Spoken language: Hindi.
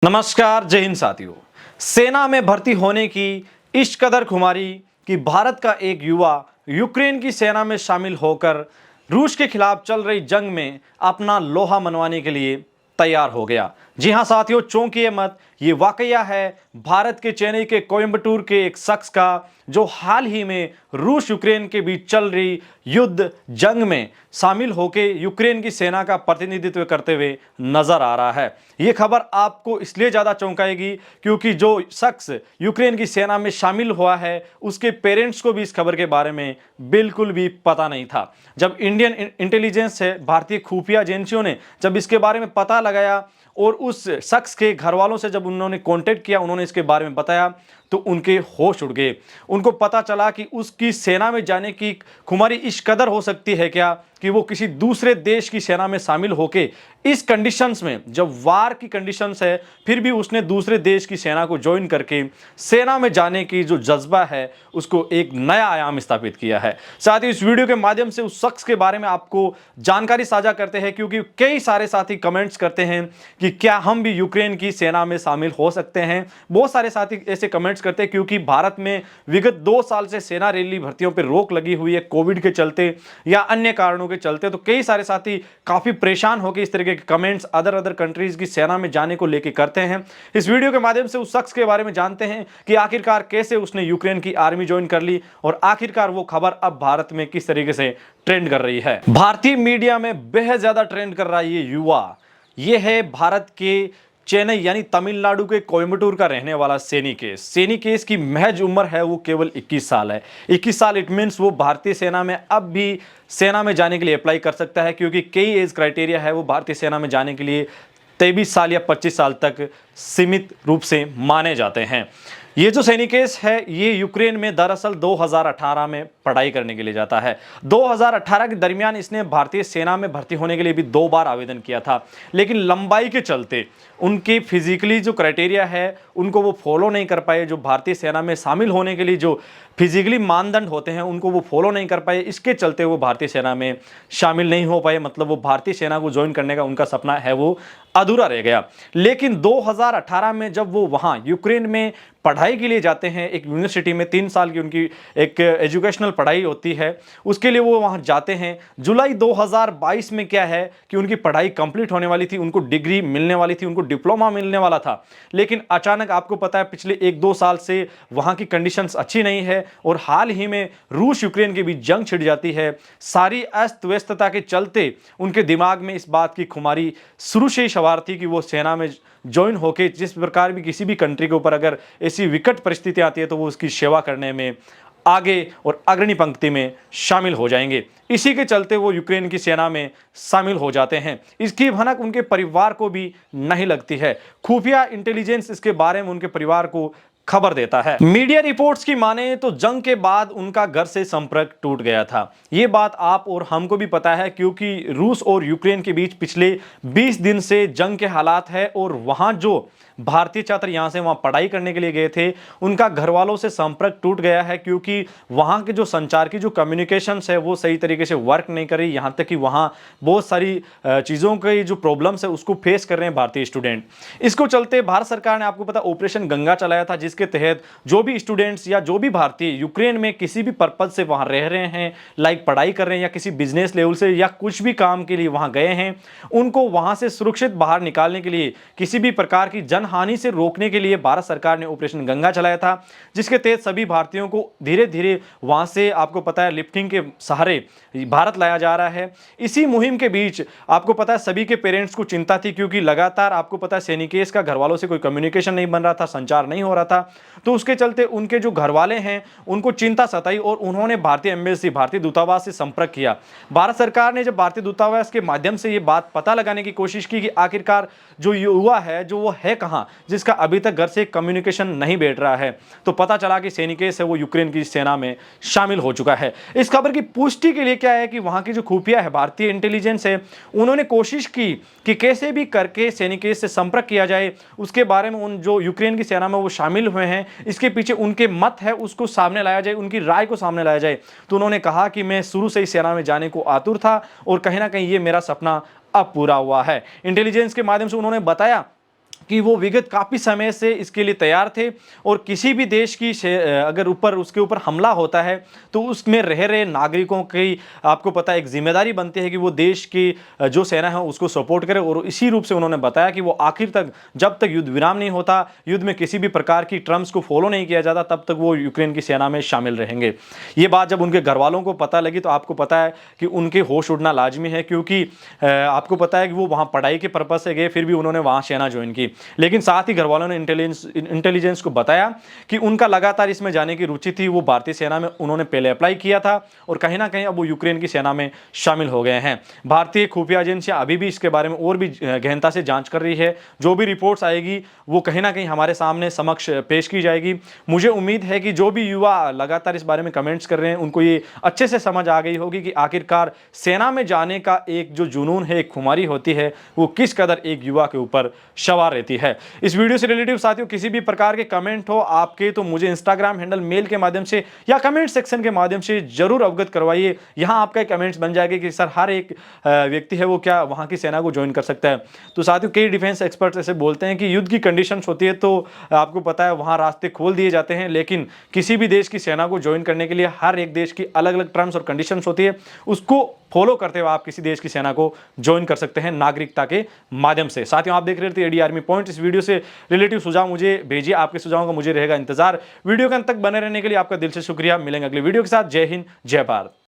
नमस्कार, जय हिंद साथियों। सेना में भर्ती होने की इस कदर खुमारी कि भारत का एक युवा यूक्रेन की सेना में शामिल होकर रूस के खिलाफ चल रही जंग में अपना लोहा मनवाने के लिए तैयार हो गया। जी हां साथियों, चौंकिए मत, ये वाकया है भारत के चेन्नई के कोयंबटूर के एक शख्स का, जो हाल ही में रूस यूक्रेन के बीच चल रही युद्ध जंग में शामिल होकर यूक्रेन की सेना का प्रतिनिधित्व करते हुए नजर आ रहा है। ये खबर आपको इसलिए ज़्यादा चौंकाएगी क्योंकि जो शख्स यूक्रेन की सेना में शामिल हुआ है, उसके पेरेंट्स को भी इस खबर के बारे में बिल्कुल भी पता नहीं था। जब इंडियन इंटेलिजेंस है, भारतीय खुफिया एजेंसियों ने जब इसके बारे में पता लगाया और उस शख्स के घर वालों से जब उन्होंने कांटेक्ट किया, उन्होंने इसके बारे में बताया, तो उनके होश उड़ गए। उनको पता चला कि उसकी सेना में जाने की खुमारी इस कदर हो सकती है क्या कि वो किसी दूसरे देश की सेना में शामिल होके इस कंडीशंस में, जब वार की कंडीशंस है, फिर भी उसने दूसरे देश की सेना को ज्वाइन करके सेना में जाने की जो जज्बा है उसको एक नया आयाम स्थापित किया है। साथ ही इस वीडियो के माध्यम से उस शख्स के बारे में आपको जानकारी साझा करते हैं, क्योंकि कई सारे साथी कमेंट्स करते हैं कि क्या हम भी यूक्रेन की सेना में शामिल हो सकते हैं। बहुत सारे साथी ऐसे कमेंट्स करते हैं क्योंकि भारत में विगत 2 साल से सेना रैली भर्तियों पर रोक लगी हुई है, कोविड के चलते या अन्य कारणों के चलते। तो कई सारे साथी काफी परेशान होकर इस तरीके के कमेंट्स अदर कंट्रीज की सेना में जाने को लेकर करते हैं। इस वीडियो के माध्यम से उस शख्स के बारे में जानते हैं कि आखिरकार कैसे उसने यूक्रेन की आर्मी ज्वाइन कर ली और आखिरकार वो खबर अब भारत में किस तरीके से ट्रेंड कर रही है। भारतीय मीडिया में बेहद ज्यादा ट्रेंड कर रहा है ये युवा। ये है भारत के चेन्नई यानी तमिलनाडु के कोयंबटूर का रहने वाला सैनी केस की महज उम्र है वो केवल 21 साल है। 21 साल इट मीन्स वो भारतीय सेना में अब भी सेना में जाने के लिए अप्लाई कर सकता है, क्योंकि कई एज क्राइटेरिया है वो भारतीय सेना में जाने के लिए 23 साल या 25 साल तक सीमित रूप से माने जाते हैं। ये जो सैनिकेस है ये यूक्रेन में दरअसल 2018 में पढ़ाई करने के लिए जाता है। 2018 के दरमियान इसने भारतीय सेना में भर्ती होने के लिए भी 2 बार आवेदन किया था, लेकिन लंबाई के चलते उनकी फिजिकली जो क्राइटेरिया है उनको वो फॉलो नहीं कर पाए। जो भारतीय सेना में शामिल होने के लिए जो फिजिकली मानदंड होते हैं उनको वो फॉलो नहीं कर पाए। इसके चलते वो भारतीय सेना में शामिल नहीं हो पाए, मतलब वो भारतीय सेना को ज्वाइन करने का उनका सपना है वो अधूरा रह गया। लेकिन 2018 में जब वो वहाँ यूक्रेन में पढ़ाई के लिए जाते हैं, एक यूनिवर्सिटी में 3 साल की उनकी एक एजुकेशनल पढ़ाई होती है, उसके लिए वो वहाँ जाते हैं। जुलाई 2022 में क्या है कि उनकी पढ़ाई कंप्लीट होने वाली थी, उनको डिग्री मिलने वाली थी, उनको डिप्लोमा मिलने वाला था। लेकिन अचानक आपको पता है पिछले 1-2 साल से वहाँ की कंडीशंस अच्छी नहीं है और हाल ही में रूस यूक्रेन के बीच जंग छिड़ जाती है। सारी अस्त व्यस्तता के चलते उनके दिमाग में इस बात की खुमारी शुरू से ही सवार थी कि वो सेना में ज्वाइन होके जिस प्रकार भी किसी भी कंट्री के ऊपर अगर ऐसी विकट परिस्थिति आती है तो वो उसकी सेवा करने में आगे और अग्रणी पंक्ति में शामिल हो जाएंगे। इसी के चलते वो यूक्रेन की सेना में शामिल हो जाते हैं। इसकी भनक उनके परिवार को भी नहीं लगती है। खुफिया इंटेलिजेंस इसके बारे में उनके परिवार को खबर देता है। मीडिया रिपोर्ट्स की माने तो जंग के बाद उनका घर से संपर्क टूट गया था। ये बात आप और हमको भी पता है, क्योंकि रूस और यूक्रेन के बीच पिछले 20 दिन से जंग के हालात है और वहां जो भारतीय छात्र यहां से वहां पढ़ाई करने के लिए गए थे उनका घर वालों से संपर्क टूट गया है, क्योंकि वहां के जो संचार की जो कम्युनिकेशंस है वो सही तरीके से वर्क नहीं कर रही। यहां तक कि वहां बहुत सारी चीज़ों की जो प्रॉब्लम्स है उसको फेस कर रहे हैं भारतीय स्टूडेंट। इसको चलते भारत सरकार ने आपको पता ऑपरेशन गंगा चलाया था, जिसके तहत जो भी स्टूडेंट्स या जो भी भारतीय यूक्रेन में किसी भी पर्पज से वहां रह रहे हैं, लाइक पढ़ाई कर रहे हैं या किसी बिजनेस लेवल से या कुछ भी काम के लिए वहां गए हैं, उनको वहां से सुरक्षित बाहर निकालने के लिए, किसी भी प्रकार की जनहानि से रोकने के लिए भारत सरकार ने ऑपरेशन गंगा चलाया था, जिसके तहत सभी भारतीयों को धीरे धीरे वहां से आपको पता है लिफ्टिंग के सहारे भारत लाया जा रहा है। इसी मुहिम के बीच आपको पता है सभी के पेरेंट्स को चिंता थी, क्योंकि लगातार आपको पता है सैनिकेस का घर वालों से कोई कम्युनिकेशन नहीं बन रहा था, संचार नहीं हो रहा था। तो उसके चलते उनके जो घर वाले हैं उनको चिंता सताई और उन्होंने भारतीय एम्बेसी, भारतीय दूतावास से संपर्क किया। भारत सरकार ने जब भारतीय दूतावास के माध्यम से ये बात पता लगाने की कोशिश की कि आखिरकार जो युवा है जो वो है कहाँ, जिसका अभी तक घर से कम्युनिकेशन नहीं बैठ रहा है, तो पता चला कि सैनिकेस है वो यूक्रेन की सेना में शामिल हो चुका है। इस खबर की पुष्टि के लिए क्या है कि वहां की जो खुफिया है, भारतीय इंटेलिजेंस है, उन्होंने कोशिश की कि कैसे भी करके सैनिकेस से संपर्क किया जाए, उसके बारे में उन जो यूक्रेन की सेना में वो शामिल हुए हैं इसके पीछे उनके मत है उसको सामने लाया जाए, उनकी राय को सामने लाया जाए। तो उन्होंने कहा कि मैं शुरू से ही सेना में जाने को आतुर था और कहीं ना कहीं ये मेरा सपना अब पूरा हुआ है। इंटेलिजेंस के माध्यम से उन्होंने बताया कि वो विगत काफ़ी समय से इसके लिए तैयार थे और किसी भी देश की अगर ऊपर उसके ऊपर हमला होता है तो उसमें रह रहे नागरिकों की आपको पता है एक जिम्मेदारी बनती है कि वो देश की जो सेना है उसको सपोर्ट करे। और इसी रूप से उन्होंने बताया कि वो आखिर तक, जब तक युद्ध विराम नहीं होता, युद्ध में किसी भी प्रकार की टर्म्स को फॉलो नहीं किया जाता, तब तक वो यूक्रेन की सेना में शामिल रहेंगे। ये बात जब उनके घर वालों को पता लगी तो आपको पता है कि उनके होश उड़ना लाजमी है, क्योंकि आपको पता है कि वो वहाँ पढ़ाई के पर्पज़ से गए, फिर भी उन्होंने वहाँ सेना ज्वाइन की। लेकिन साथ ही घर वालों ने इंटेलिजेंस को बताया कि उनका लगातार इसमें जाने की रुचि थी, वो भारतीय सेना में उन्होंने पहले अप्लाई किया था और कहीं ना कहीं अब वो यूक्रेन की सेना में शामिल हो गए हैं। भारतीय खुफिया एजेंसियां अभी भी इसके बारे में और भी गहनता से जांच कर रही है। जो भी रिपोर्ट्स आएगी वो कहीं ना कहीं हमारे सामने समक्ष पेश की जाएगी। मुझे उम्मीद है कि जो भी युवा लगातार इस बारे में कमेंट्स कर रहे हैं उनको ये अच्छे से समझ आ गई होगी कि आखिरकार सेना में जाने का एक जो जुनून है, एक खुमारी होती है, वो किस कदर एक युवा के ऊपर सवार रहती है। इस वीडियो से रिलेटिव साथियों किसी भी प्रकार के कमेंट हो आपके तो मुझे इंस्टाग्राम हैंडल मेल के माध्यम से या कमेंट सेक्शन के माध्यम से जरूर अवगत करवाइए। यहां आपका कमेंट्स बन जाएगा कि सर हर एक व्यक्ति है वो क्या वहां की सेना को ज्वाइन कर सकता है। तो साथियों कई डिफेंस एक्सपर्ट्स ऐसे बोलते हैं कि युद्ध की कंडीशंस होती है तो आपको पता है वहां रास्ते खोल दिए जाते हैं, लेकिन किसी भी देश की सेना को ज्वाइन करने के लिए हर एक देश की अलग अलग टर्म्स और कंडीशंस होती है, उसको फॉलो करते हुए आप किसी देश की सेना को ज्वाइन कर सकते हैं नागरिकता के माध्यम से। साथियों आप देख रहे थे एडी आर्मी पॉइंट। इस वीडियो से रिलेटिव सुझाव मुझे भेजिए, आपके सुझावों का मुझे रहेगा इंतजार। वीडियो के अंत तक बने रहने के लिए आपका दिल से शुक्रिया। मिलेंगे अगले वीडियो के साथ। जय हिंद, जय भारत।